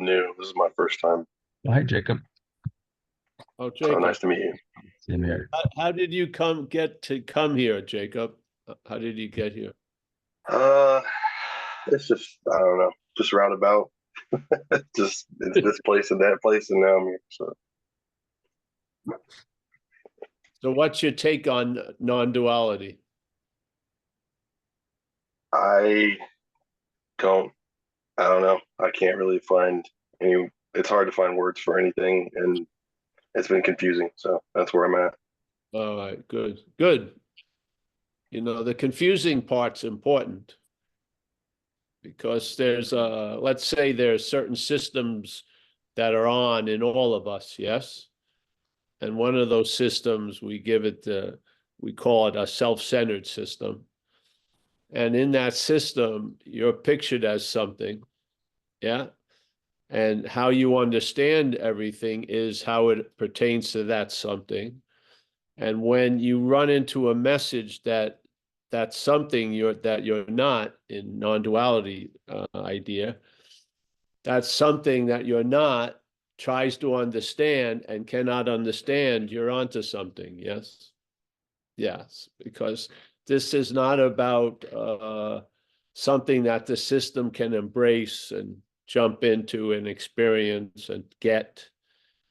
new. This is my first time. Hi, Jacob. Oh, So Jacob, nice to meet you. Same here. how did you get to come here, Jacob? How did you get here? Uh, it's just, I don't know, just roundabout. Just it's this place and that place, and now I'm here. So So what's your take on non-duality? I don't, I don't know. I can't really find any. It's hard to find words for anything, and it's been confusing. So that's where I'm at. All right, good, good. You know, the confusing part's important because there's let's say there's certain systems that are on in all of us, yes? And one of those systems, we call it a self-centered system. And in that system, you're pictured as something, yeah? And how you understand everything is how it pertains to that something. And when you run into a message that that's something you're not in non-duality idea, that's something that you're not tries to understand and cannot understand, you're onto something, yes? Yes, because this is not about something that the system can embrace and jump into and experience and get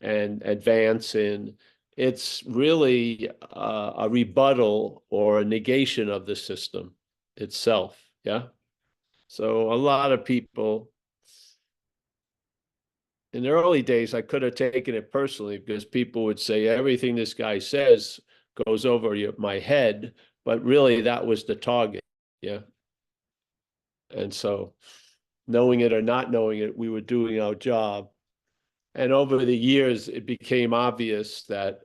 and advance in. It's really a rebuttal or a negation of the system itself, yeah? So a lot of people, in the early days, I could have taken it personally because people would say everything this guy says goes over my head, but really that was the target, yeah? And so knowing it or not knowing it, we were doing our job. And over the years, it became obvious that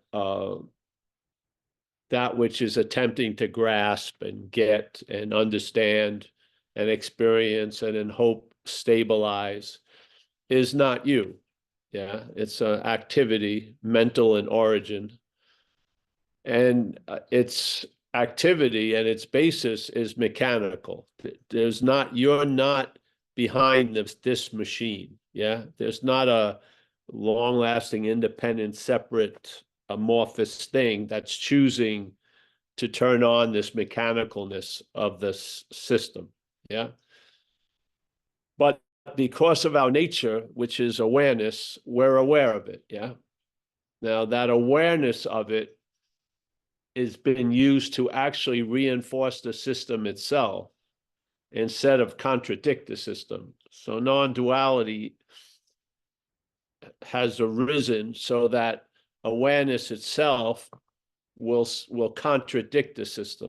that which is attempting to grasp and get and understand and experience and in hope stabilize is not you. Yeah, it's an activity, mental in origin. And its activity and its basis is mechanical. You're not behind this machine. Yeah, there's not a long-lasting, independent, separate, amorphous thing that's choosing to turn on this mechanicalness of this system. Yeah. But because of our nature, which is awareness, we're aware of it. Yeah. Now, that awareness of it is being used to actually reinforce the system itself instead of contradict the system. So non-duality has arisen so that awareness itself will contradict the system.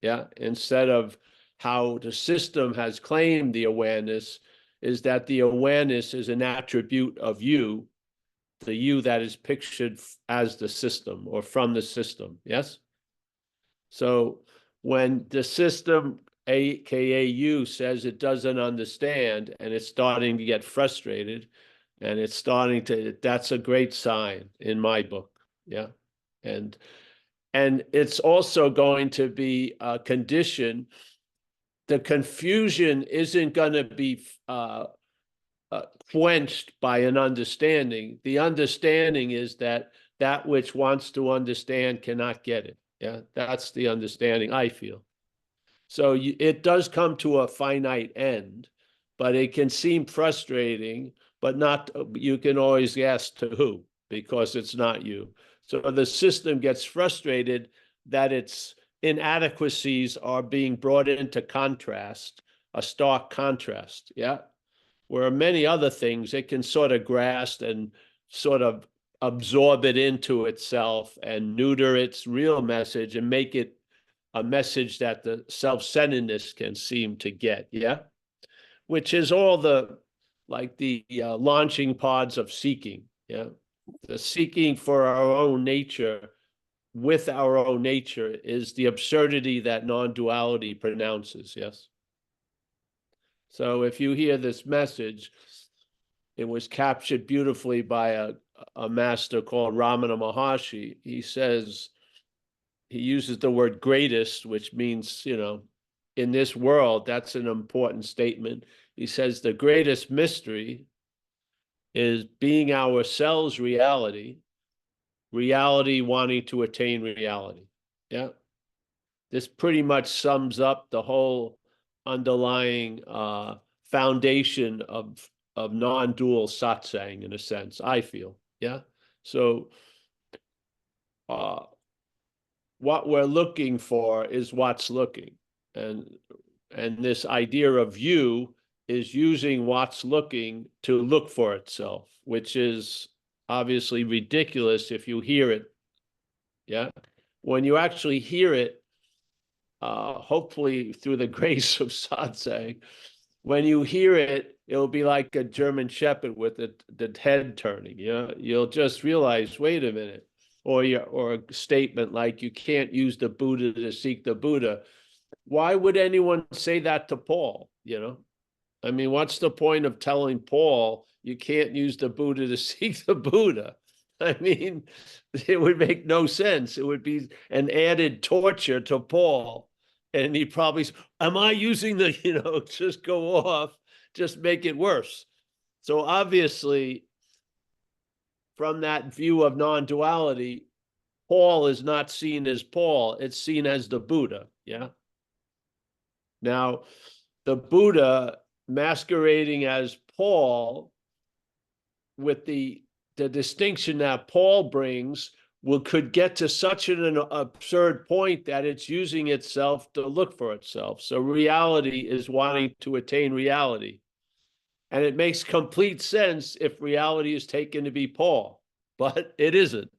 Yeah, instead of how the system has claimed the awareness is that the awareness is an attribute of you, the you that is pictured as the system or from the system. Yes. So when the system, aka you, says it doesn't understand and it's starting to get frustrated and it's starting to, that's a great sign in my book. Yeah. And it's also going to be a condition. The confusion isn't going to be quenched by an understanding. The understanding is that which wants to understand cannot get it. Yeah, that's the understanding I feel. So it does come to a finite end, but it can seem frustrating, but not, you can always ask to who, because it's not you. So the system gets frustrated that its inadequacies are being brought into contrast, a stark contrast, yeah? Where many other things, it can sort of grasp and sort of absorb it into itself and neuter its real message and make it a message that the self-centeredness can seem to get, yeah? Which is all the, like the launching pods of seeking, yeah? The seeking for our own nature with our own nature is the absurdity that non-duality pronounces, yes? So if you hear this message, it was captured beautifully by a master called Ramana Maharshi. He says, he uses the word greatest, which means, you know, in this world, that's an important statement. He says the greatest mystery is being ourselves reality, reality wanting to attain reality. Yeah. This pretty much sums up the whole underlying foundation of non-dual satsang, in a sense, I feel. Yeah. So what we're looking for is what's looking. And this idea of you is using what's looking to look for itself, which is obviously ridiculous if you hear it. Yeah. When you actually hear it, hopefully through the grace of satsang, when you hear it, it'll be like a German shepherd with the head turning. Yeah, you'll just realize, wait a minute, or a statement like, you can't use the Buddha to seek the Buddha. Why would anyone say that to Paul? You know, I mean, what's the point of telling Paul you can't use the Buddha to seek the Buddha? I mean, it would make no sense. It would be an added torture to Paul. And he probably, am I using the, just go off, just make it worse. So obviously, from that view of non-duality, Paul is not seen as Paul, it's seen as the Buddha. Yeah. Now, the Buddha masquerading as Paul, with the distinction that Paul brings, could get to such an absurd point that it's using itself to look for itself. So reality is wanting to attain reality. And it makes complete sense if reality is taken to be Paul, but it isn't.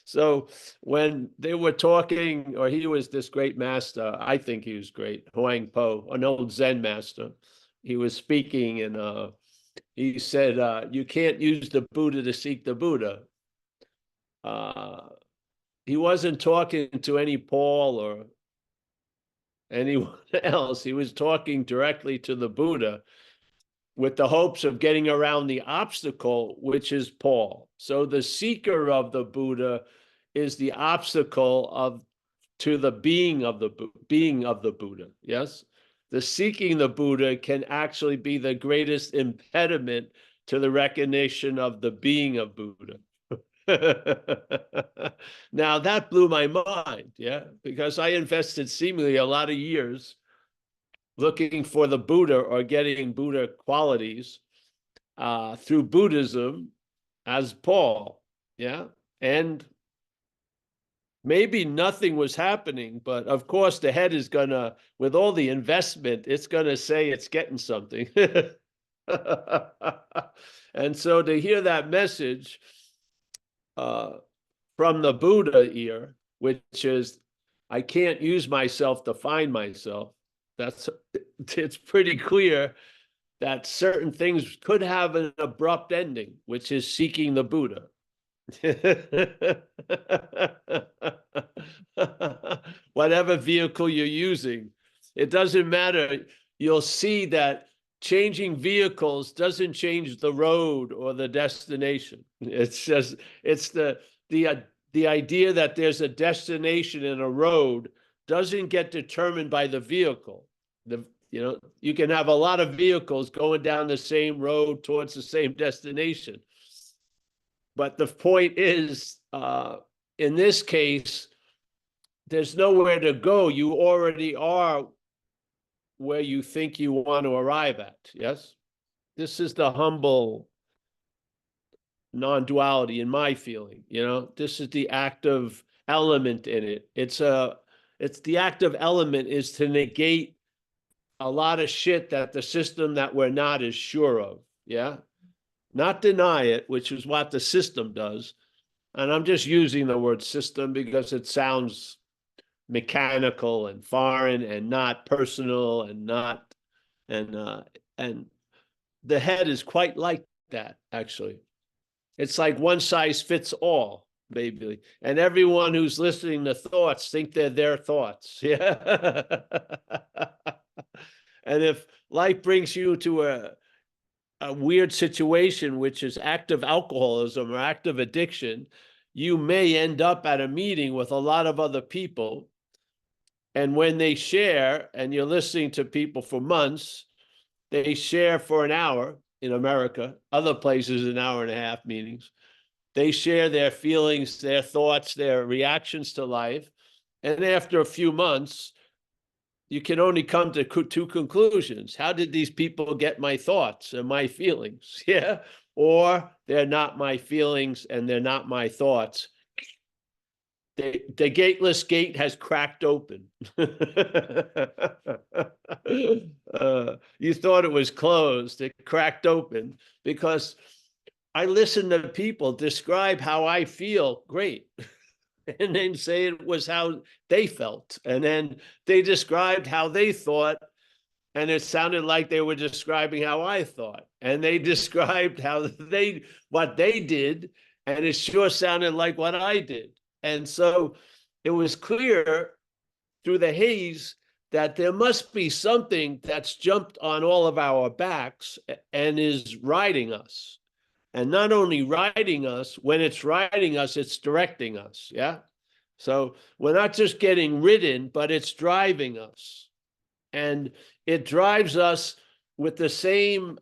So when they were talking, or he was this great master, I think he was great, Huang Po, an old Zen master. He was speaking, and he said, you can't use the Buddha to seek the Buddha. He wasn't talking to any Paul or anyone else. He was talking directly to the Buddha with the hopes of getting around the obstacle, which is Paul. So the seeker of the Buddha is the obstacle to the being of the Buddha. Yes, the seeking the Buddha can actually be the greatest impediment to the recognition of the being of Buddha. Now that blew my mind, yeah, because I invested seemingly a lot of years looking for the Buddha or getting Buddha qualities through Buddhism as Paul, yeah, and maybe nothing was happening, but of course the head is gonna, with all the investment, it's gonna say it's getting something. And so to hear that message from the Buddha ear, which is, I can't use myself to find myself, it's pretty clear that certain things could have an abrupt ending, which is seeking the Buddha. Whatever vehicle you're using, it doesn't matter. You'll see that changing vehicles doesn't change the road or the destination. It's just, it's the idea that there's a destination and a road doesn't get determined by the vehicle. You can have a lot of vehicles going down the same road towards the same destination. But the point is, in this case, there's nowhere to go. You already are where you think you want to arrive at. Yes? This is the humble non-duality in my feeling. This is the active element in it. It's the active element is to negate a lot of shit that the system that we're not is sure of. Yeah. Not deny it, which is what the system does. And I'm just using the word system because it sounds mechanical and foreign and not personal and the head is quite like that, actually. It's like one size fits all, maybe. And everyone who's listening to thoughts think they're their thoughts. Yeah. And if life brings you to a weird situation, which is active alcoholism or active addiction, you may end up at a meeting with a lot of other people. And when they share, and you're listening to people for months, They share for an hour in America, other places an hour and a half meetings. They share their feelings, their thoughts, their reactions to life. And after a few months, you can only come to two conclusions. How did these people get my thoughts and my feelings? Yeah. Or they're not my feelings and they're not my thoughts. The gateless gate has cracked open. You thought it was closed. It cracked open because I listen to people describe how I feel. Great. And then say it was how they felt. And then they described how they thought, and it sounded like they were describing how I thought. And they described what they did, and it sure sounded like what I did. And so it was clear through the haze that there must be something that's jumped on all of our backs and is riding us. And not only riding us, when it's riding us, it's directing us. Yeah. So we're not just getting ridden, but it's driving us. And it drives us with the same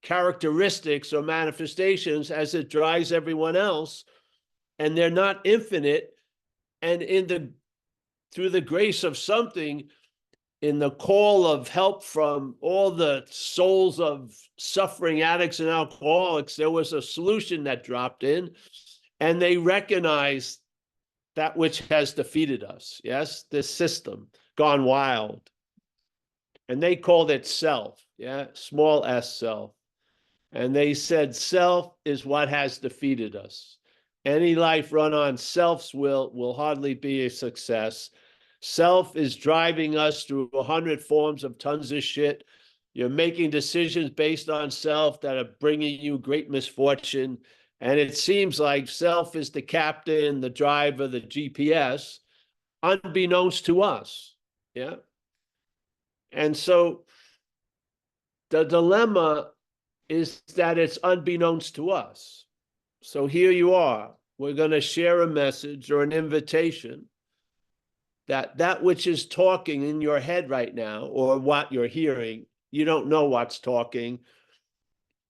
characteristics or manifestations as it drives everyone else. And they're not infinite. And through the grace of something, in the call of help from all the souls of suffering addicts and alcoholics, there was a solution that dropped in, and they recognized that which has defeated us. Yes, this system gone wild. And they called it self, yeah, small s self. And they said self is what has defeated us. Any life run on self's will hardly be a success. Self is driving us through 100 forms of tons of shit. You're making decisions based on self that are bringing you great misfortune. And it seems like self is the captain, the driver, the GPS, unbeknownst to us. Yeah. And so the dilemma is that it's unbeknownst to us. So here you are. We're going to share a message or an invitation that which is talking in your head right now, or what you're hearing, you don't know what's talking.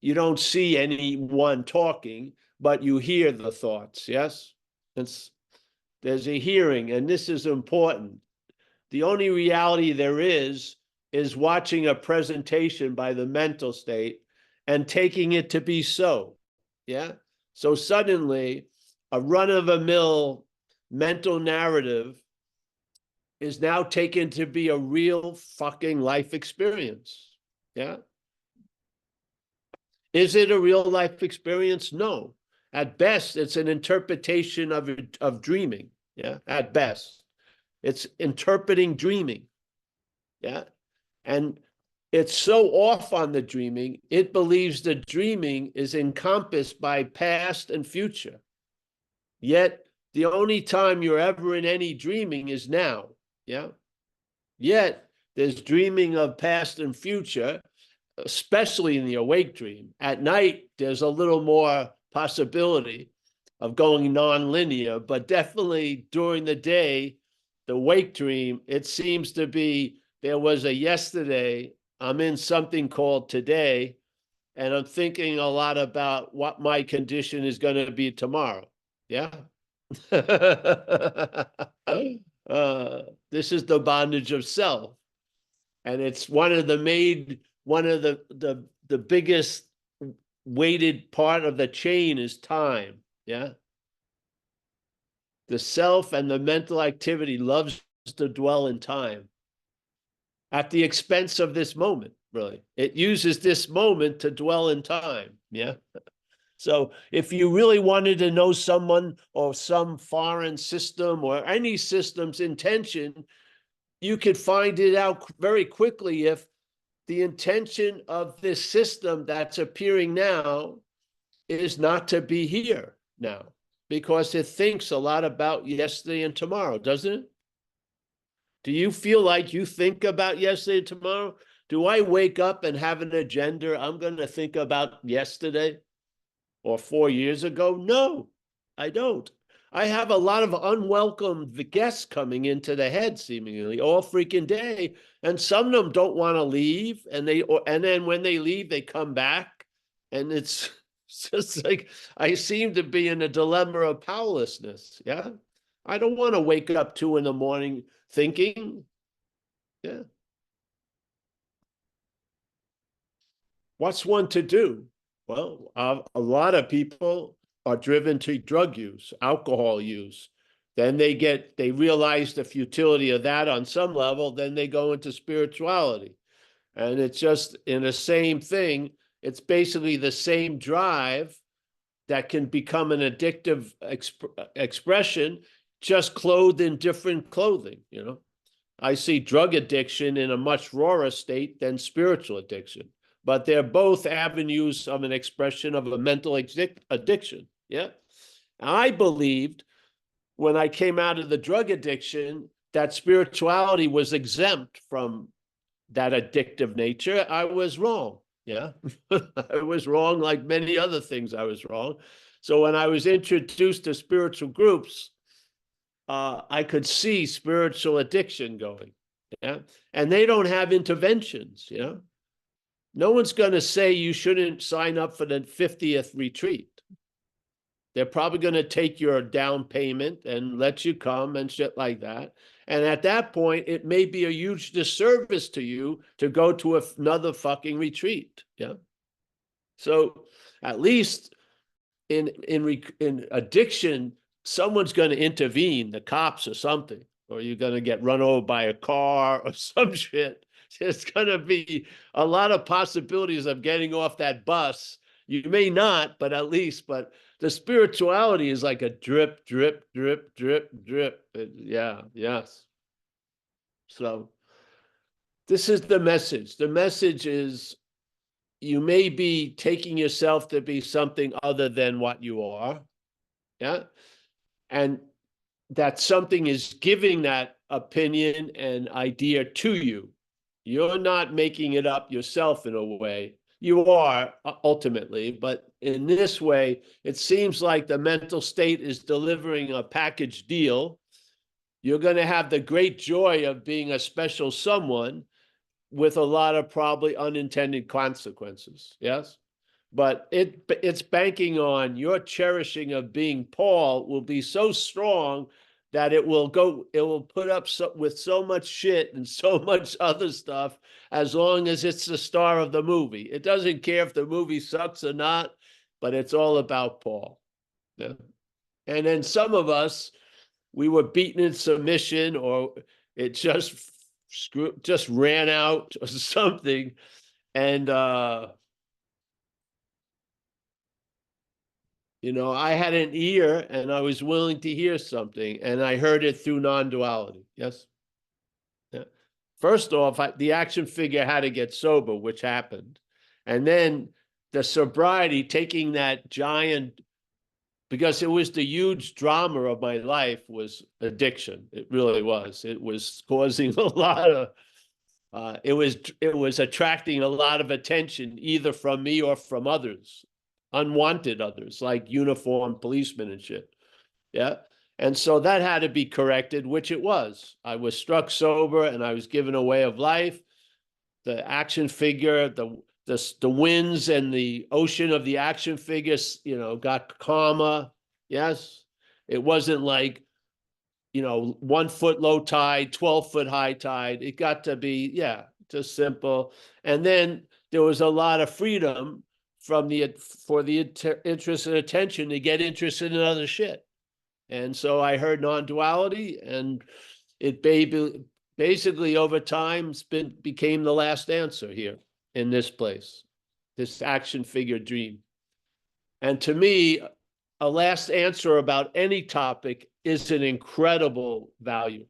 You don't see anyone talking, but you hear the thoughts, yes? There's a hearing, and this is important. The only reality there is watching a presentation by the mental state and taking it to be so, yeah? So suddenly, a run-of-the-mill mental narrative is now taken to be a real fucking life experience. Yeah. Is it a real life experience? No. At best, it's an interpretation of dreaming. Yeah. At best, it's interpreting dreaming. Yeah. And it's so off on the dreaming, it believes the dreaming is encompassed by past and future. Yet, the only time you're ever in any dreaming is now. Yeah. Yet there's dreaming of past and future, especially in the awake dream. At night, there's a little more possibility of going non-linear, but definitely during the day, the wake dream, it seems to be there was a yesterday, I'm in something called today, and I'm thinking a lot about what my condition is going to be tomorrow. Yeah. This is the bondage of self, and it's one of the biggest weighted part of the chain is time. Yeah, the self and the mental activity loves to dwell in time at the expense of this moment. Really, it uses this moment to dwell in time. Yeah. So if you really wanted to know someone or some foreign system or any system's intention, you could find it out very quickly if the intention of this system that's appearing now is not to be here now, because it thinks a lot about yesterday and tomorrow, doesn't it? Do you feel like you think about yesterday and tomorrow? Do I wake up and have an agenda? I'm going to think about yesterday or 4 years ago? No, I don't. I have a lot of unwelcome guests coming into the head seemingly all freaking day. And some of them don't want to leave. And then when they leave, they come back. And it's just like, I seem to be in a dilemma of powerlessness. Yeah. I don't want to wake up 2 a.m. thinking. Yeah. What's one to do? Well, a lot of people are driven to drug use, alcohol use. Then they realize the futility of that on some level. Then they go into spirituality. And it's just in the same thing. It's basically the same drive that can become an addictive expression, just clothed in different clothing. I see drug addiction in a much rawer state than spiritual addiction, but they're both avenues of an expression of a mental addiction. Yeah. I believed when I came out of the drug addiction that spirituality was exempt from that addictive nature. I was wrong. Yeah. I was wrong, like many other things I was wrong. So when I was introduced to spiritual groups, I could see spiritual addiction going. Yeah. And they don't have interventions. Yeah. No one's going to say you shouldn't sign up for the 50th retreat. They're probably going to take your down payment and let you come and shit like that. And at that point, it may be a huge disservice to you to go to another fucking retreat. Yeah. So at least in addiction, someone's going to intervene, the cops or something, or you're going to get run over by a car or some shit. There's going to be a lot of possibilities of getting off that bus. You may not, but at least, but the spirituality is like a drip, drip, drip, drip, drip. Yeah, yes. So this is the message. The message is you may be taking yourself to be something other than what you are. Yeah. And that something is giving that opinion and idea to you. You're not making it up yourself in a way. You are ultimately, but in this way, it seems like the mental state is delivering a package deal. You're going to have the great joy of being a special someone with a lot of probably unintended consequences. Yes. But it's banking on your cherishing of being Paul will be so strong that it will put up with so much shit and so much other stuff as long as it's the star of the movie. It doesn't care if the movie sucks or not, but it's all about Paul. Yeah. And then some of us, we were beaten in submission, or it just ran out or something. And I had an ear and I was willing to hear something, and I heard it through non-duality. Yes. Yeah. First off, the action figure had to get sober, which happened. And then the sobriety, taking that giant, because it was the huge drama of my life, was addiction. It really was. It was causing a lot of, it was attracting a lot of attention, either from me or from others. Unwanted others, like uniformed policemen and shit. Yeah. And so that had to be corrected, which it was. I was struck sober and I was given a way of life. The action figure, the winds and the ocean of the action figures, got calmer. Yes. It wasn't like, 1 foot low tide, 12-foot high tide. It got to be, just simple. And then there was a lot of freedom for the interest and attention to get interested in other shit. And so I heard non-duality, and it basically over time became the last answer here in this place, this action figure dream. And to me, a last answer about any topic is an incredible value.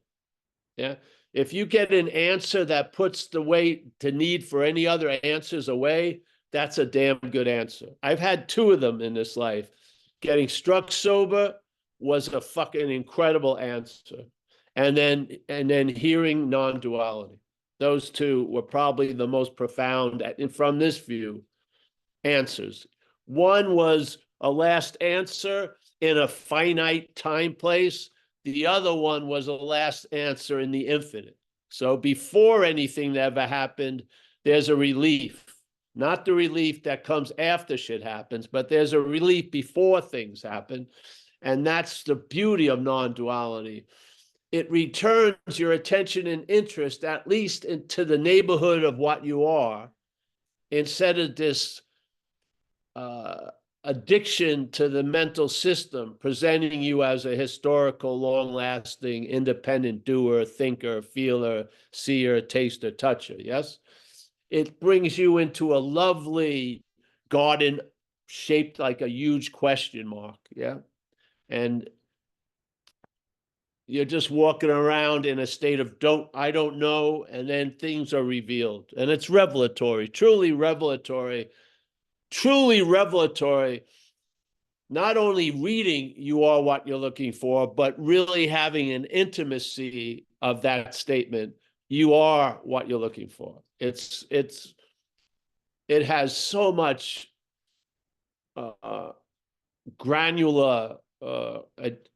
Yeah. If you get an answer that puts the weight to need for any other answers away, that's a damn good answer. I've had 2 of them in this life. Getting struck sober was a fucking incredible answer. And then hearing non-duality. Those 2 were probably the most profound, from this view, answers. One was a last answer in a finite time place. The other one was a last answer in the infinite. So before anything ever happened, there's a relief. Not the relief that comes after shit happens, but there's a relief before things happen. And that's the beauty of non-duality. It returns your attention and interest at least into the neighborhood of what you are, instead of this addiction to the mental system presenting you as a historical, long-lasting, independent doer, thinker, feeler, seer, taster, toucher. Yes, it brings you into a lovely garden shaped like a huge question mark. Yeah, and you're just walking around in a state of I don't know, and then things are revealed. And it's revelatory, truly revelatory, not only reading You Are What You're Looking For, but really having an intimacy of that statement, you are what you're looking for. It has so much granular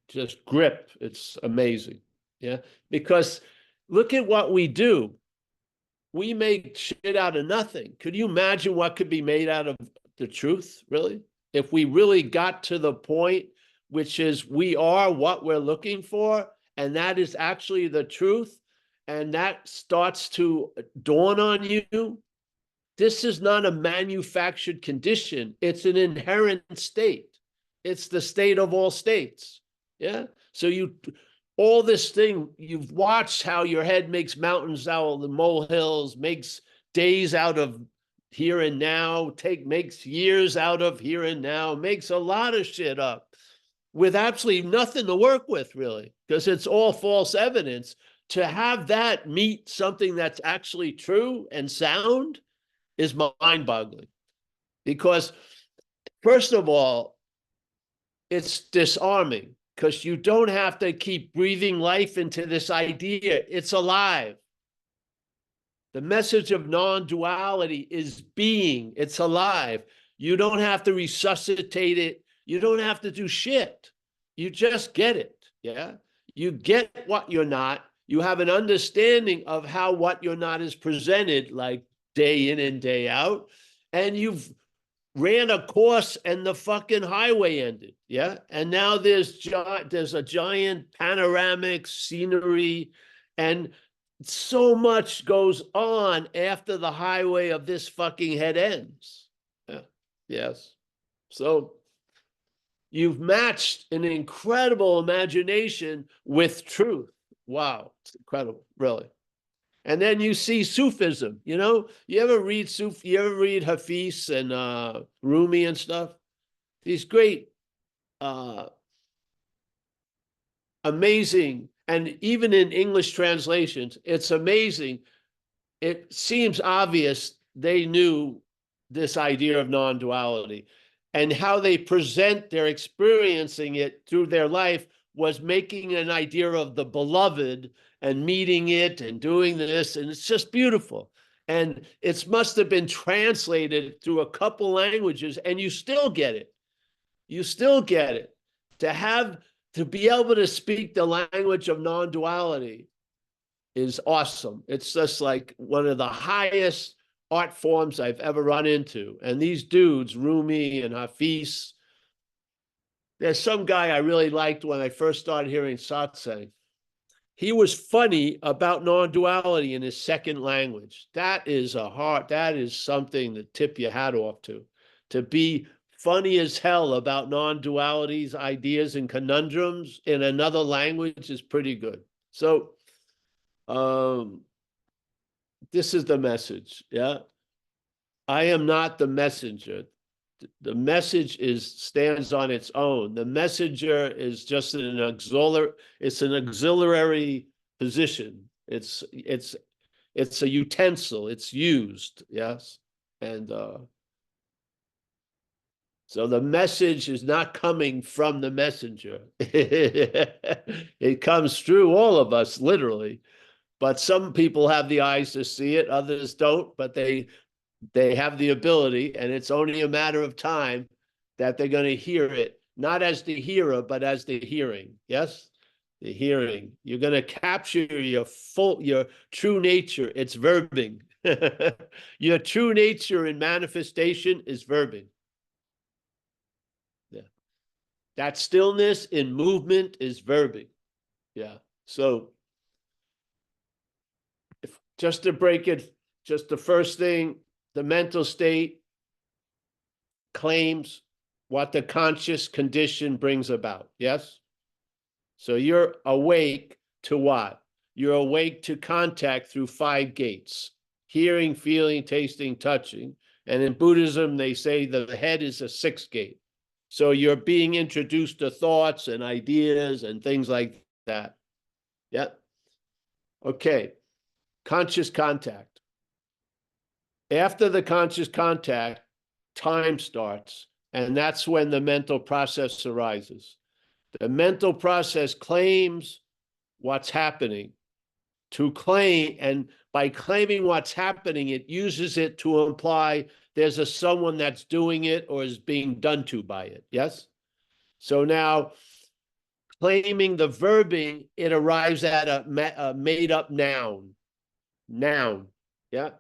just grip. It's amazing. Yeah, because look at what we do. We make shit out of nothing. Could you imagine what could be made out of the truth, really? If we really got to the point, which is we are what we're looking for, and that is actually the truth, and that starts to dawn on you, this is not a manufactured condition. It's an inherent state. It's the state of all states. Yeah. So all this thing, you've watched how your head makes mountains out of the molehills, makes days out of here and now, makes years out of here and now, makes a lot of shit up with absolutely nothing to work with, really, because it's all false evidence. To have that meet something that's actually true and sound is mind-boggling. Because, first of all, it's disarming, because you don't have to keep breathing life into this idea. It's alive. The message of non-duality is being. It's alive. You don't have to resuscitate it. You don't have to do shit. You just get it. Yeah. You get what you're not. You have an understanding of how what you're not is presented, like day in and day out. And you've ran a course and the fucking highway ended. Yeah. And now there's a giant panoramic scenery, and so much goes on after the highway of this fucking head ends. Yeah. Yes. So you've matched an incredible imagination with truth. Wow. It's incredible, really. And then you see Sufism, you ever read Hafiz and Rumi and stuff? These great, amazing, and even in English translations, it's amazing. It seems obvious they knew this idea of non-duality, and how they present their experiencing it through their life was making an idea of the beloved and meeting it and doing this. And it's just beautiful. And it must have been translated through a couple languages, and you still get it. You still get it. To be able to speak the language of non-duality is awesome. It's just like one of the highest art forms I've ever run into. And these dudes, Rumi and Hafiz, there's some guy I really liked when I first started hearing satsang. He was funny about non-duality in his second language. That is something to tip your hat off to be funny as hell about non-duality's ideas and conundrums in another language is pretty good. So this is the message. Yeah. I am not the messenger. The message stands on its own. The messenger is just an auxiliary position. It's a utensil. It's used. Yes. And so the message is not coming from the messenger. It comes through all of us, literally. But some people have the eyes to see it, others don't, but they have the ability, and it's only a matter of time that they're going to hear it not as the hearer, but as the hearing. Yes? The hearing. You're going to capture your true nature. It's verbing. Your true nature in manifestation is verbing. Yeah. That stillness in movement is verbing. Yeah. So just to break it, just the first thing, the mental state claims what the conscious condition brings about. Yes? So you're awake to what? You're awake to contact through 5 gates: hearing, feeling, tasting, touching. And in Buddhism, they say the head is a 6th gate. So you're being introduced to thoughts and ideas and things like that. Yeah. Okay. Conscious contact. After the conscious contact, time starts, and that's when the mental process arises. The mental process claims what's happening. To claim, and by claiming what's happening, it uses it to imply there's a someone that's doing it or is being done to by it. Yes? So now, claiming the verbing, it arrives at a made-up noun. Noun. Yeah?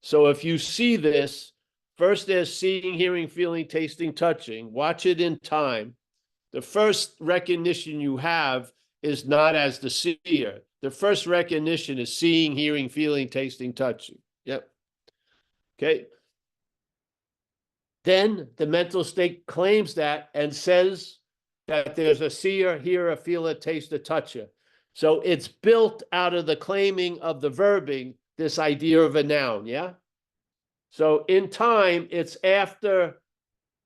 So if you see this, first there's seeing, hearing, feeling, tasting, touching. Watch it in time. The first recognition you have is not as the seer. The first recognition is seeing, hearing, feeling, tasting, touching. Yep. Okay. Then the mental state claims that and says that there's a seer, hearer, feeler, taster, toucher. So it's built out of the claiming of the verbing, this idea of a noun. Yeah. So in time, it's after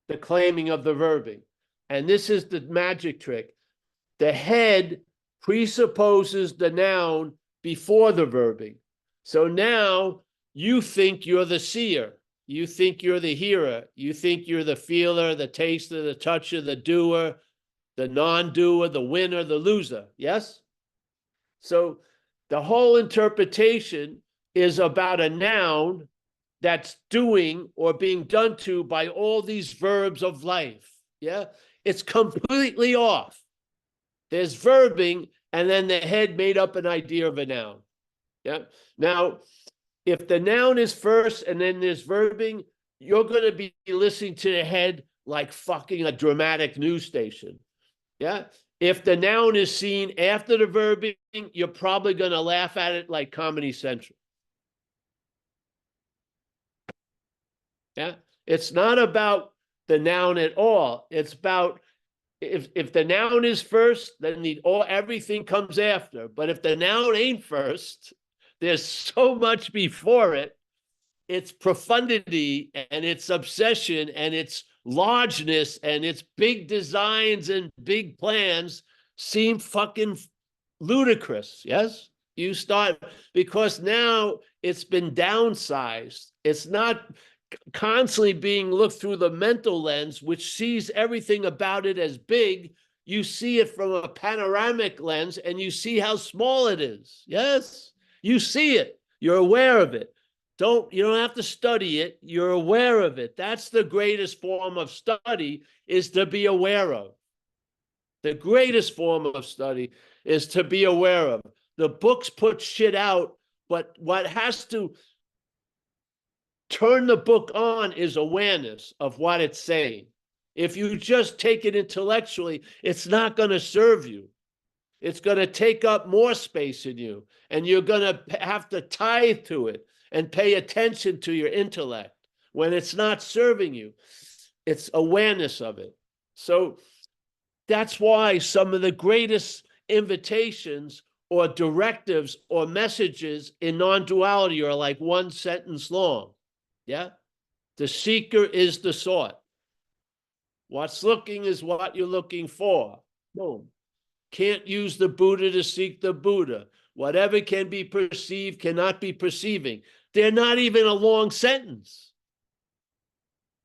the claiming of the verbing. And this is the magic trick. The head presupposes the noun before the verbing. So now you think you're the seer. You think you're the hearer. You think you're the feeler, the taster, the toucher, the doer, the non-doer, the winner, the loser. Yes? So the whole interpretation is about a noun that's doing or being done to by all these verbs of life. Yeah? It's completely off. There's verbing, and then the head made up an idea of a noun. Yeah. Now, if the noun is first and then there's verbing, you're going to be listening to the head like fucking a dramatic news station. Yeah. If the noun is seen after the verbing, you're probably going to laugh at it like Comedy Central. Yeah. It's not about the noun at all. It's about if the noun is first, then everything comes after. But if the noun ain't first, there's so much before it. Its profundity and its obsession and its largeness and its big designs and big plans seem fucking ludicrous. Yes? You start, because now it's been downsized. It's not constantly being looked through the mental lens, which sees everything about it as big. You see it from a panoramic lens and you see how small it is. Yes, you see it. You're aware of it. You don't have to study it. You're aware of it. That's the greatest form of study, is to be aware of. The greatest form of study is to be aware of. The books put shit out, but what has to turn the book on is awareness of what it's saying. If you just take it intellectually, it's not going to serve you. It's going to take up more space in you, and you're going to have to tithe to it and pay attention to your intellect when it's not serving you. It's awareness of it. So that's why some of the greatest invitations or directives or messages in non-duality are like one sentence long. Yeah? The seeker is the sought. What's looking is what you're looking for. Boom. Can't use the Buddha to seek the Buddha. Whatever can be perceived cannot be perceiving. They're not even a long sentence.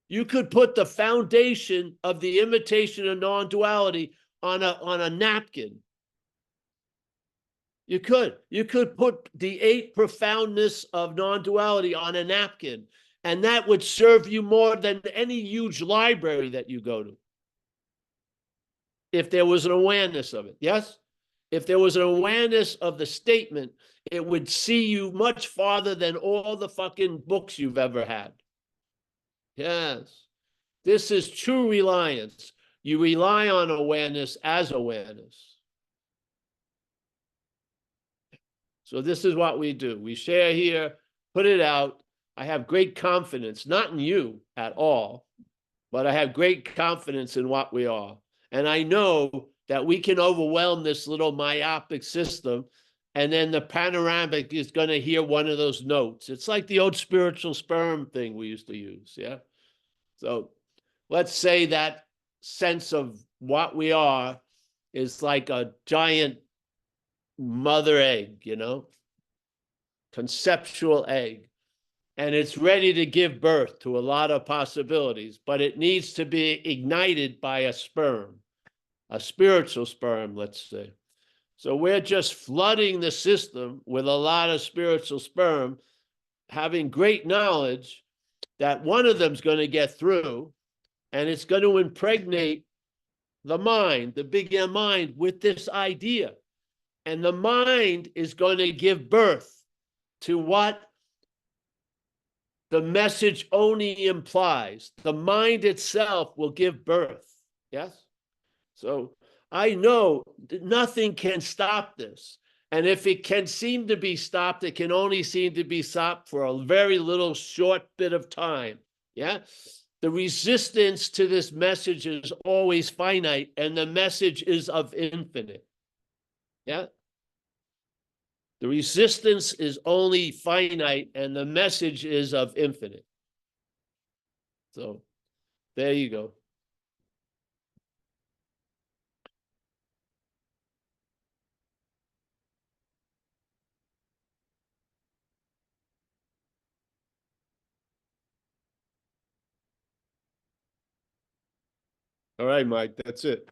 You could put the foundation of the imitation of non-duality on a napkin. You could put the 8 profoundness of non-duality on a napkin, and that would serve you more than any huge library that you go to. if there was an awareness of it. Yes? If there was an awareness of the statement, it would see you much farther than all the fucking books you've ever had. Yes. This is true reliance. You rely on awareness as awareness. So this is what we do. We share here, put it out. I have great confidence, not in you at all, but I have great confidence in what we are. And I know that we can overwhelm this little myopic system, and then the panoramic is going to hear one of those notes. It's like the old spiritual sperm thing we used to use, yeah? So let's say that sense of what we are is like a giant mother egg, you know, conceptual egg. And it's ready to give birth to a lot of possibilities, but it needs to be ignited by a sperm, a spiritual sperm, let's say. So we're just flooding the system with a lot of spiritual sperm, having great knowledge that one of them's going to get through, and it's going to impregnate the mind, the bigger mind, with this idea. And the mind is going to give birth to what the message only implies. The mind itself will give birth. Yes? So I know that nothing can stop this. And if it can seem to be stopped, it can only seem to be stopped for a very little short bit of time. Yeah? The resistance to this message is always finite, and the message is of infinite. Yeah? The resistance is only finite, and the message is of infinite. So there you go. All right, Mike, that's it.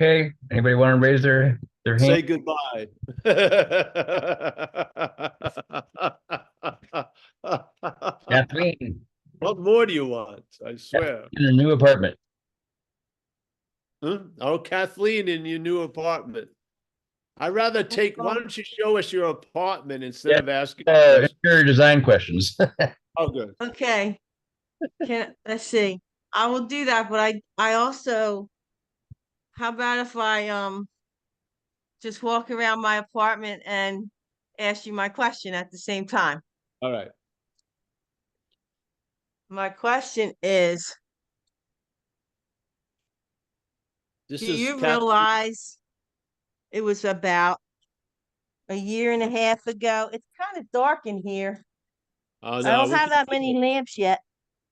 Okay, anybody want to raise their Say hand? goodbye. Kathleen, What more do you want? I swear. in a new apartment. Huh? Oh, Kathleen in your new apartment. I'd rather take, why don't you show us your apartment instead Yeah, of asking questions? Interior design questions. Oh, good. Okay. Let's see. I will do that, but I also, how about if I just walk around my apartment and ask you my question at the same time? All right. My question is, This do is you Kathleen. realize it was about a year and a half ago? It's kind of dark in here. Oh, I no, don't we have that many lamps yet.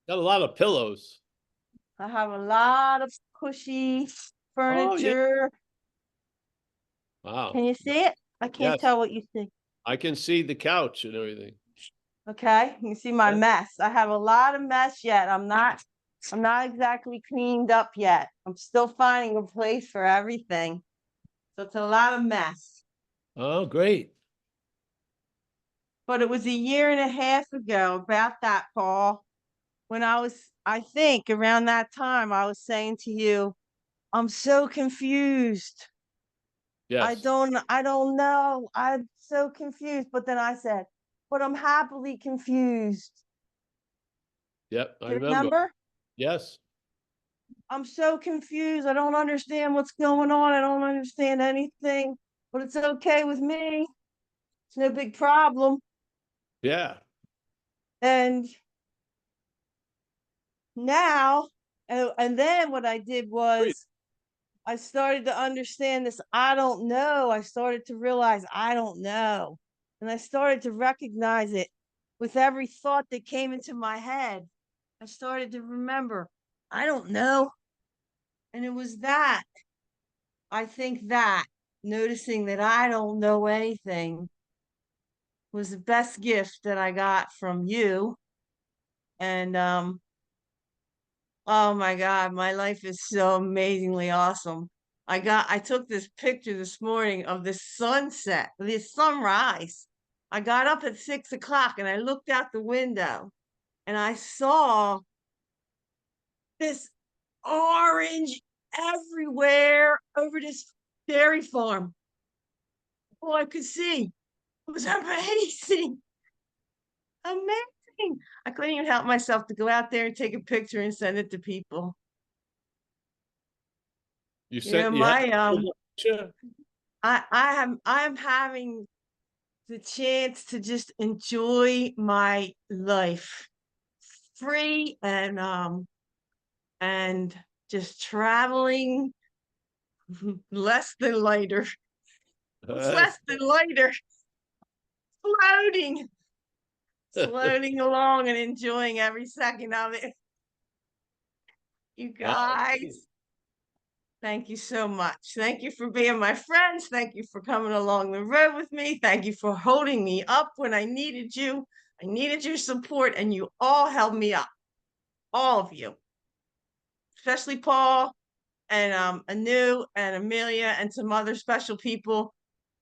got a lot of pillows. I have a lot of cushy Oh, yeah. furniture. Wow. Can you see it? I can't Yes. tell what you see. I can see the couch and everything. Okay, you can see my Yeah. mess. I have a lot of mess yet. I'm not exactly cleaned up yet. I'm still finding a place for everything. So it's a lot of mess. Oh, great. But it was a year and a half ago about that, Paul, when I think around that time, I was saying to you, I'm so confused. Yes. I don't know. I'm so confused. But then I said, but I'm happily confused. Yep, I Do you remember. remember? Yes. I'm so confused. I don't understand what's going on. I don't understand anything, but it's okay with me. It's no big problem. Yeah. And now, and then what I did was I started to understand this. I don't know. I started to realize I don't know. And I started to recognize it with every thought that came into my head. I started to remember, I don't know. And it was that. I think that noticing that I don't know anything was the best gift that I got from you. And oh my God, my life is so amazingly awesome. I took this picture this morning of the sunset, the sunrise. I got up at 6 o'clock and I looked out the window and I saw this orange everywhere over this dairy farm. All I could see. It was amazing. Amazing. I couldn't even help myself to go out there and take a picture and send it to people. You You know, said you had my sure. I'm having the chance to just enjoy my life free and just traveling less than lighter. Less than lighter. Floating. Floating along and enjoying every second of it. You guys, thank you so much. Thank you for being my friends. Thank you for coming along the road with me. Thank you for holding me up when I needed you. I needed your support, and you all held me up. All of you. Especially Paul and Anu and Amelia and some other special people.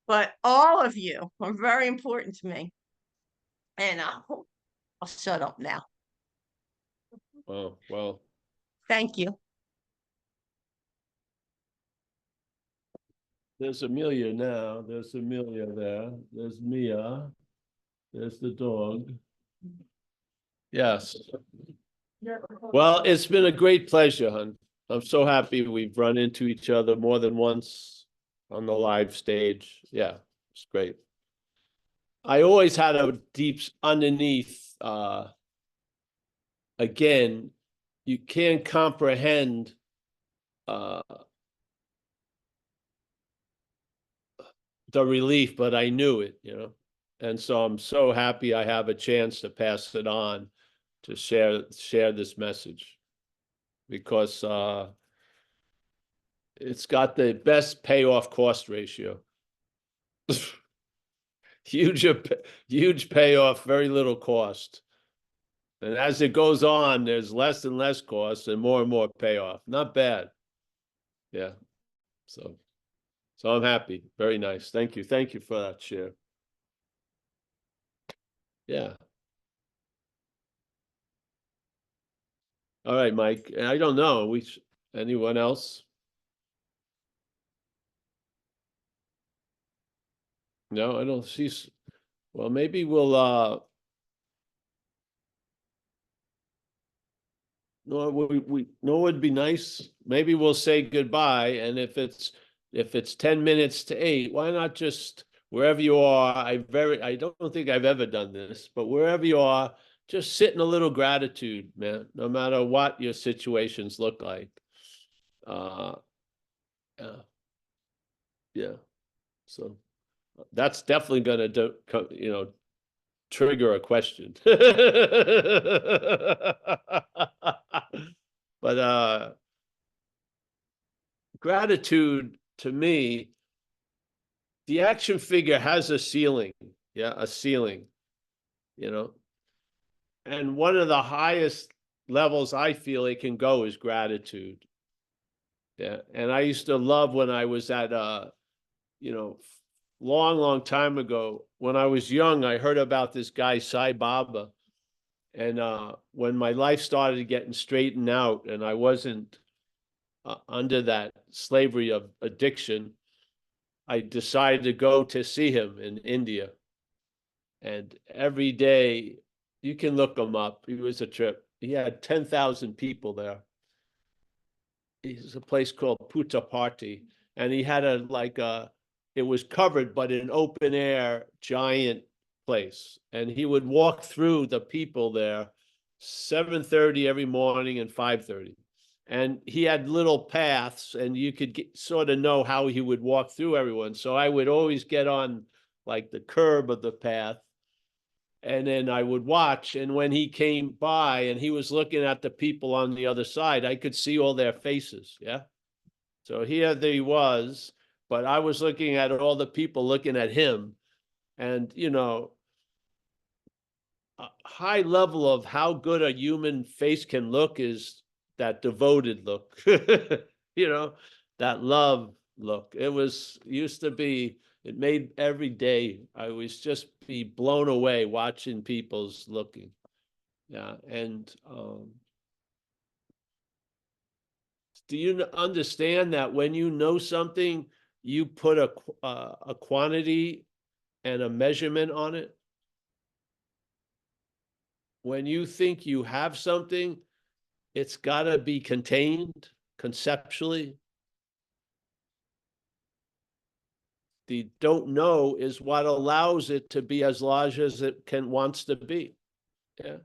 But all of you are very important to me. And I'll shut up now. Well. Thank you. There's Amelia now. There's Amelia there. There's Mia. There's the dog. Yes. Well, it's been a great pleasure, hon. I'm so happy we've run into each other more than once on the live stage. Yeah, it's great. I always had a deep underneath, again, you can't comprehend the relief, but I knew it, you know. And so I'm so happy I have a chance to pass it on, to share this message, because it's got the best payoff cost ratio. Huge payoff, very little cost. And as it goes on, there's less and less cost and more payoff. Not bad. Yeah. So I'm happy. Very nice. Thank you. Thank you for that share. Yeah. All right, Mike. I don't know. Anyone else? No, I don't see. Well, maybe we'll no, we no, it'd be nice. Maybe we'll say goodbye, and if it's 10 minutes to 8, why not just wherever you are? I don't think I've ever done this, but wherever you are, just sit in a little gratitude, man, no matter what your situations look like. Yeah. So that's definitely going to trigger a question. But gratitude, to me, the action figure has a ceiling. Yeah, a ceiling, you know. And one of the highest levels I feel it can go is gratitude. Yeah. And I used to love when I was at long time ago, when I was young, I heard about this guy, Sai Baba. And when my life started getting straightened out and I wasn't under that slavery of addiction, I decided to go to see him in India. And every day, you can look him up. It was a trip. He had 10,000 people there. It's a place called Puttaparthi. And he had it was covered, but an open air, giant place. And he would walk through the people there 7:30 every morning and 5:30. And he had little paths, and you could sort of know how he would walk through everyone. So I would always get on like the curb of the path, and then I would watch. And when he came by and he was looking at the people on the other side, I could see all their faces. Yeah. So here he was, but I was looking at all the people looking at him. And, a high level of how good a human face can look is that devoted look, that love look. It made every day, I was just be blown away watching people's looking. Yeah. And Do you understand that when you know something, you put a quantity and a measurement on it? When you think you have something, it's got to be contained conceptually. The don't know is what allows it to be as large as it wants to be. Yeah.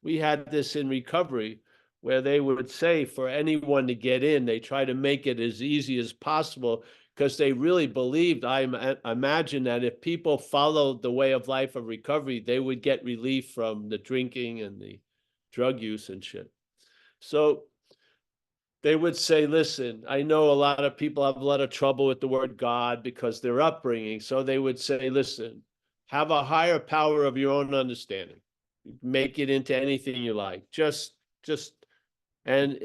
We had this in recovery where they would say for anyone to get in, they try to make it as easy as possible because they really believed, I imagine, that if people followed the way of life of recovery, they would get relief from the drinking and the drug use and shit. So they would say, listen, I know a lot of people have a lot of trouble with the word God because their upbringing. So they would say, listen, have a higher power of your own understanding. Make it into anything you like. And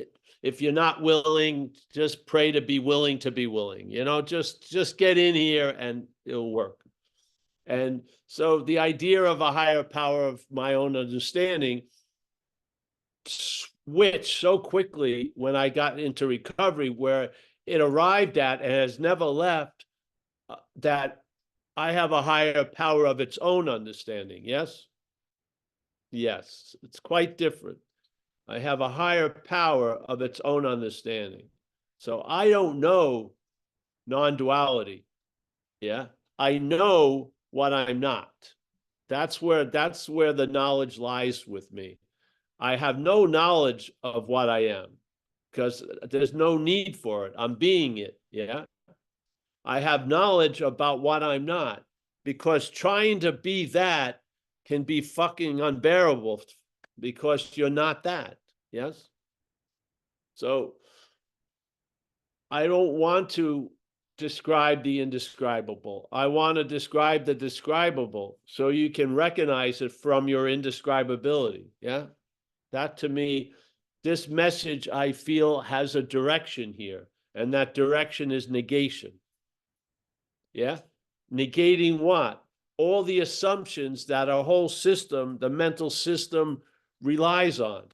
if you're not willing, just pray to be willing to be willing. You know, just get in here and it'll work. And so the idea of a higher power of my own understanding switched so quickly when I got into recovery, where it arrived at and has never left, that I have a higher power of its own understanding. Yes? Yes, it's quite different. I have a higher power of its own understanding. So I don't know non-duality. Yeah. I know what I'm not. That's where the knowledge lies with me. I have no knowledge of what I am because there's no need for it. I'm being it. Yeah. I have knowledge about what I'm not because trying to be that can be fucking unbearable because you're not that. Yes. So I don't want to describe the indescribable. I want to describe the describable so you can recognize it from your indescribability. Yeah. That to me, this message I feel has a direction here, and that direction is negation. Yeah. Negating what? All the assumptions that our whole system, the mental system, relies on.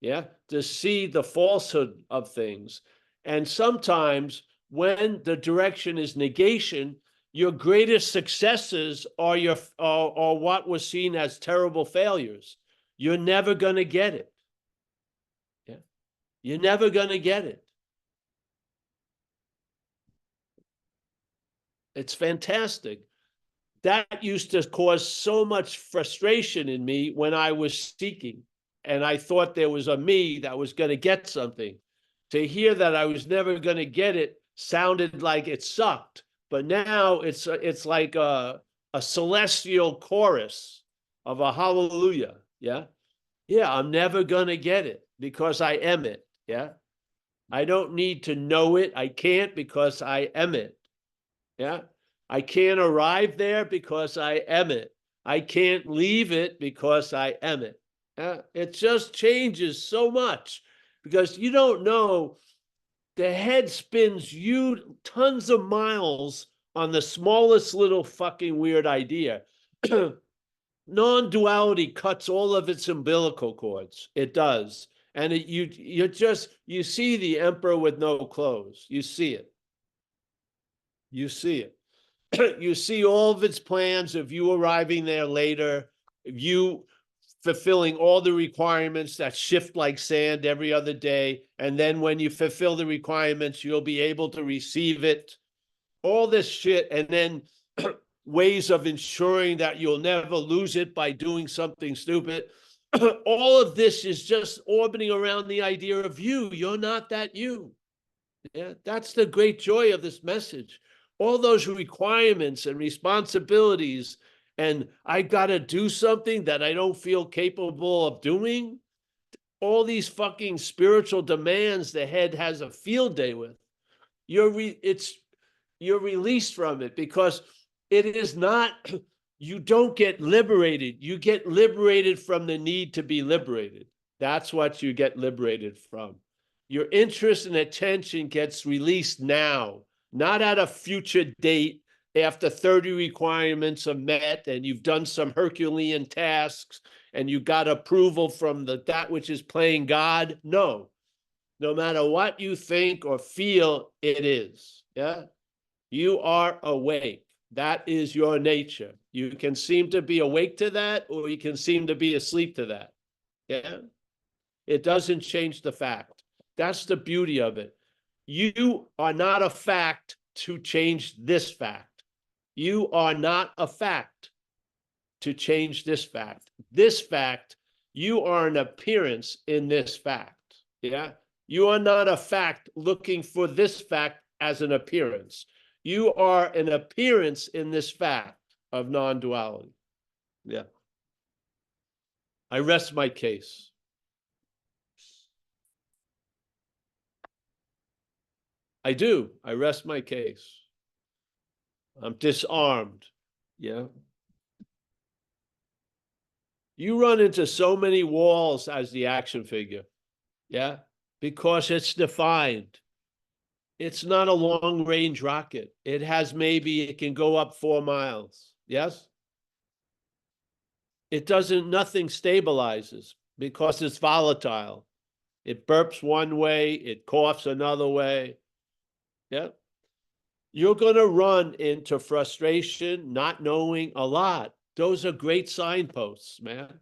Yeah. To see the falsehood of things. And sometimes when the direction is negation, your greatest successes are what was seen as terrible failures. You're never going to get it. Yeah. You're never going to get it. It's fantastic. That used to cause so much frustration in me when I was seeking. And I thought there was a me that was going to get something. To hear that I was never going to get it sounded like it sucked. But now it's like a celestial chorus of a hallelujah. Yeah. Yeah, I'm never going to get it because I am it. Yeah. I don't need to know it. I can't because I am it. Yeah. I can't arrive there because I am it. I can't leave it because I am it. It just changes so much because you don't know. The head spins you tons of miles on the smallest little fucking weird idea. Non-duality cuts all of its umbilical cords. It does. And you see the emperor with no clothes. You see it. You see it. You see all of its plans of you arriving there later, you fulfilling all the requirements that shift like sand every other day. And then when you fulfill the requirements, you'll be able to receive it. All this shit. And then ways of ensuring that you'll never lose it by doing something stupid. All of this is just orbiting around the idea of you. You're not that you. Yeah, that's the great joy of this message. All those requirements and responsibilities, and I got to do something that I don't feel capable of doing. All these fucking spiritual demands the head has a field day with. You're released from it because it is not, you don't get liberated. You get liberated from the need to be liberated. That's what you get liberated from. Your interest and attention gets released now, not at a future date after 30 requirements are met and you've done some Herculean tasks and you got approval from that which is playing God. No, No matter what you think or feel, it is. Yeah. You are awake. That is your nature. You can seem to be awake to that, or you can seem to be asleep to that. Yeah. It doesn't change the fact. That's the beauty of it. You are not a fact to change this fact. You are not a fact to change this fact. This fact, you are an appearance in this fact. Yeah. You are not a fact looking for this fact as an appearance. You are an appearance in this fact of non-duality. Yeah. I rest my case. I do. I rest my case. I'm disarmed. Yeah. You run into so many walls as the action figure. Yeah. Because it's defined. It's not a long range rocket. It has maybe, it can go up 4 miles. Yes. It doesn't, nothing stabilizes because it's volatile. It burps one way, it coughs another way. Yeah. You're going to run into frustration, not knowing a lot. Those are great signposts, man.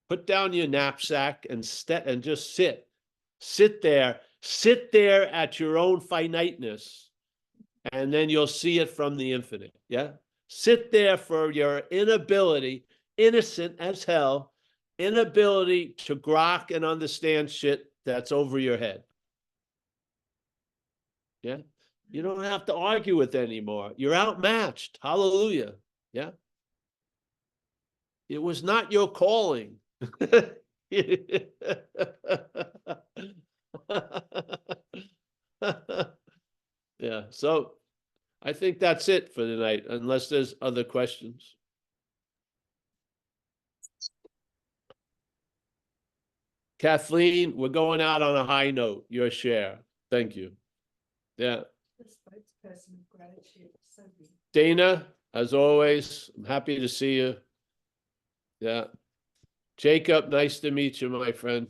Put down your knapsack and just sit. Sit there at your own finiteness, and then you'll see it from the infinite. Yeah. Sit there for your inability, innocent as hell, inability to grok and understand shit that's over your head. Yeah. You don't have to argue with it anymore. You're outmatched. Hallelujah. Yeah. It was not your calling. Yeah. So I think that's it for tonight, unless there's other questions. Kathleen, we're going out on a high note. Your share. Thank you. Yeah. Dana, as always, I'm happy to see you. Yeah. Jacob, nice to meet you, my friend.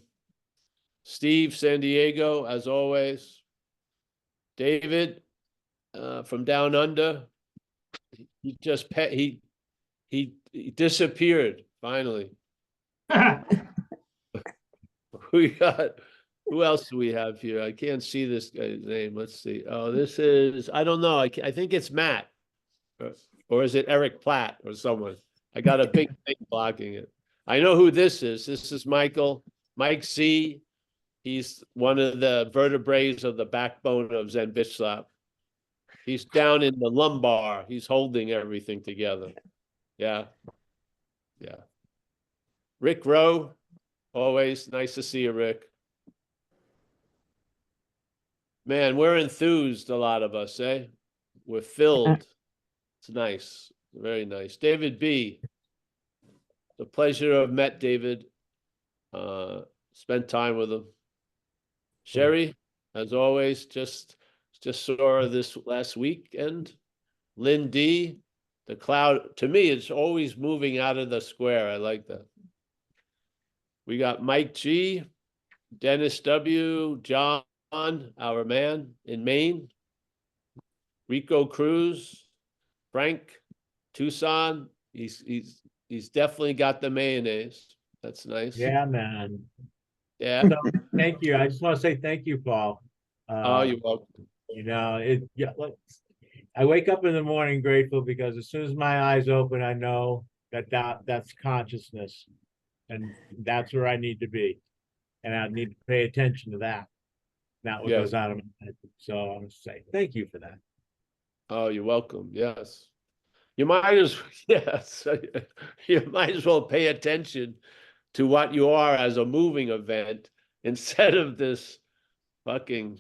Steve, San Diego, as always. David, from down under. He just he disappeared finally. We got, who else do we have here? I can't see this guy's name. Let's see. Oh, this is, I don't know. I think it's Matt, or is it Eric Platt or someone? I got a big thing blocking it. I know who this is. This is Michael, Mike C. He's one of the vertebrae of the backbone of Zen Bitch. He's down in the lumbar. He's holding everything together. Yeah. Yeah. Rick Rowe, always nice to see you, Rick. Man, we're enthused, a lot of us, eh? We're filled. It's nice. Very nice. David B. The pleasure to have met David. Spent time with him. Sherry, as always, just saw her this last weekend. Lynn D. The cloud, to me, it's always moving out of the square. I like that. We got Mike G, Dennis W, John, our man in Maine, Rico Cruz, Frank, Tucson. He's definitely got the mayonnaise. That's nice. Yeah, man. Yeah. So, thank you. I just want to say thank you, Paul. Oh, you're welcome. You know, I wake up in the morning grateful because as soon as my eyes open, I know that's consciousness, and that's where I need to be, and I need to pay attention to that. Not what goes on in my head. So I'm going to say thank you for that. Oh, you're welcome. Yes. You might as yes, you might as well pay attention to what you are as a moving event instead of this fucking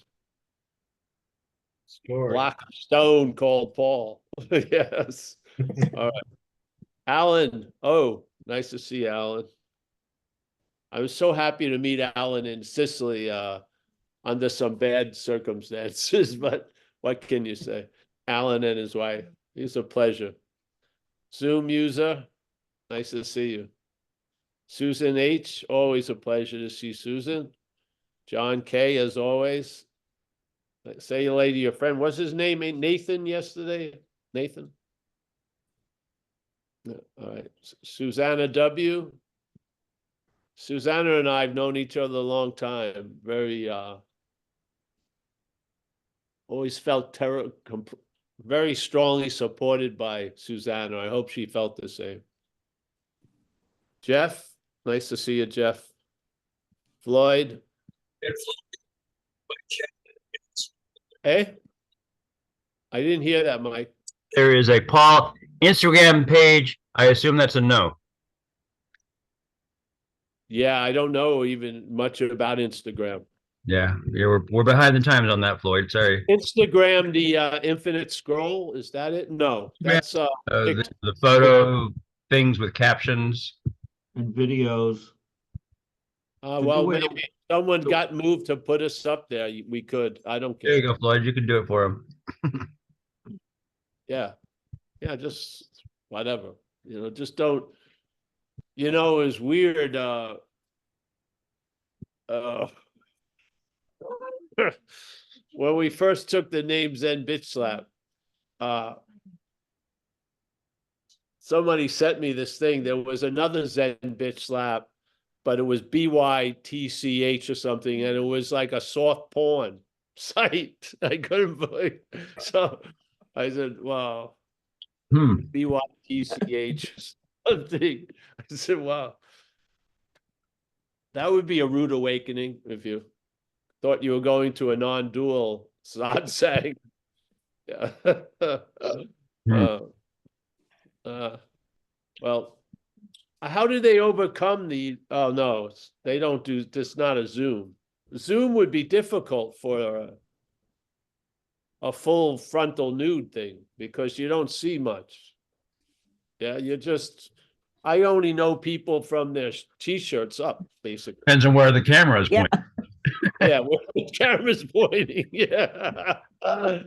Story. block of stone called Paul. Yes. All right. Alan. Oh, nice to see you, Alan. I was so happy to meet Alan in Sicily under some bad circumstances, but what can you say? Alan and his wife. It's a pleasure. Zoom user, nice to see you. Susan H, always a pleasure to see Susan. John K, as always. Say hello to your friend. What's his name? Nathan yesterday? Nathan? Yeah, all right. Susanna W. Susanna and I have known each other a long time. Very, always felt very strongly supported by Susanna. I hope she felt the same. Jeff, nice to see you, Jeff. Floyd. Hey? I didn't hear that, Mike. There is a Paul Instagram page. I assume that's a no. Yeah, I don't know even much about Instagram. Yeah, we're behind the times on that, Floyd. Sorry. Instagram, the infinite scroll, is that it? No, that's The photo things with captions. And videos. well, do it- maybe someone got moved to put us up there. We could. I don't There you care. go, Floyd. You can do it for him. Yeah. Yeah, just whatever. Just don't, it's weird. When we first took the name Zen Bitch Slap, somebody sent me this thing. There was another Zen Bitch Slap, but it was BYTCH or something, and it was like a soft porn site. I couldn't believe. So I said, "Wow, BYTCH something." I said, "Wow, that would be a rude awakening if you thought you were going to a non-dual satsang." Yeah. Well, how did they overcome oh no, they don't do this, not a Zoom. Zoom would be difficult for a full frontal nude thing because you don't see much. Yeah, I only know people from their t-shirts up, basically. Depends on where the camera is Yeah. pointing. Yeah, where the camera's pointing. Yeah. All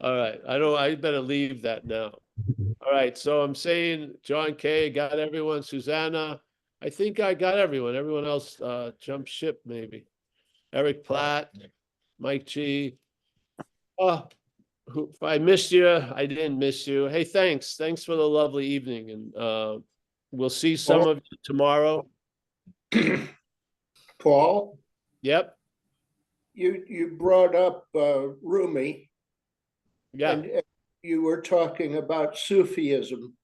right. I better leave that now. All right. So I'm saying John K. got everyone. Susanna, I think I got everyone. Everyone else jumped ship, maybe. Eric Platt, Mike G. If I missed you, I didn't miss you. Hey, thanks. Thanks for the lovely evening. And we'll see some of you tomorrow. Paul, Yep. you brought up Rumi, Yeah. and you were talking about Sufism.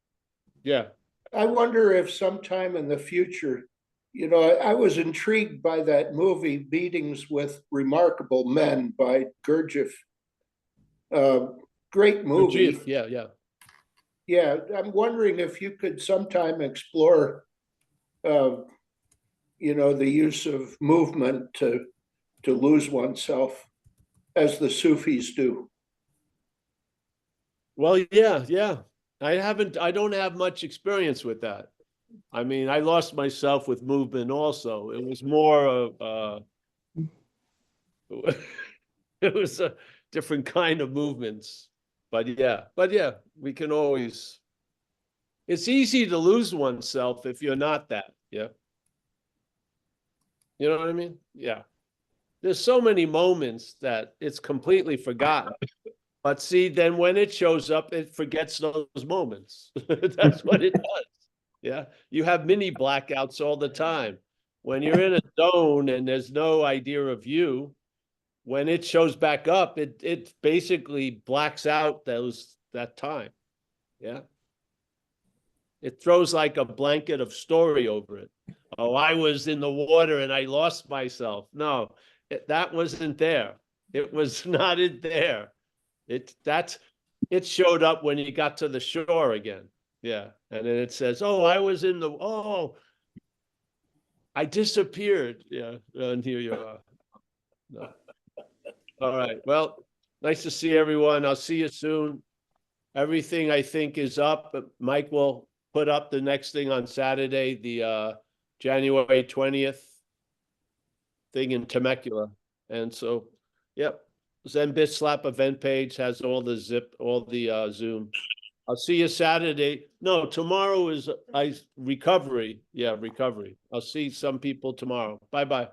Yeah. I wonder if sometime in the future, I was intrigued by that movie, Beatings with Remarkable Men by Gurdjieff. Great movie. Gurdjieff, yeah, yeah. Yeah, I'm wondering if you could sometime explore, the use of movement to lose oneself, as the Sufis do. Well, yeah. I don't have much experience with that. I mean, I lost myself with movement also. It was more of it was a different kind of movements. But yeah, we can always, it's easy to lose oneself if you're not that. Yeah. You know what I mean? Yeah. There's so many moments that it's completely forgotten. But see, then when it shows up, it forgets those moments. That's what it does. Yeah. You have mini blackouts all the time. When you're in a zone and there's no idea of you, when it shows back up, it basically blacks out that time. Yeah. It throws like a blanket of story over it. Oh, I was in the water and I lost myself. No, that wasn't there. It was not in there. It showed up when you got to the shore again. Yeah. And then it says, oh, I disappeared. Yeah. And here you are. No. All right. Well, nice to see everyone. I'll see you soon. Everything I think is up. Mike will put up the next thing on Saturday, the January 20th thing in Temecula. And so, yep. Zen Bitch Slap event page has all the Zoom. I'll see you Saturday. No, tomorrow is recovery. Yeah, recovery. I'll see some people tomorrow. Bye-bye.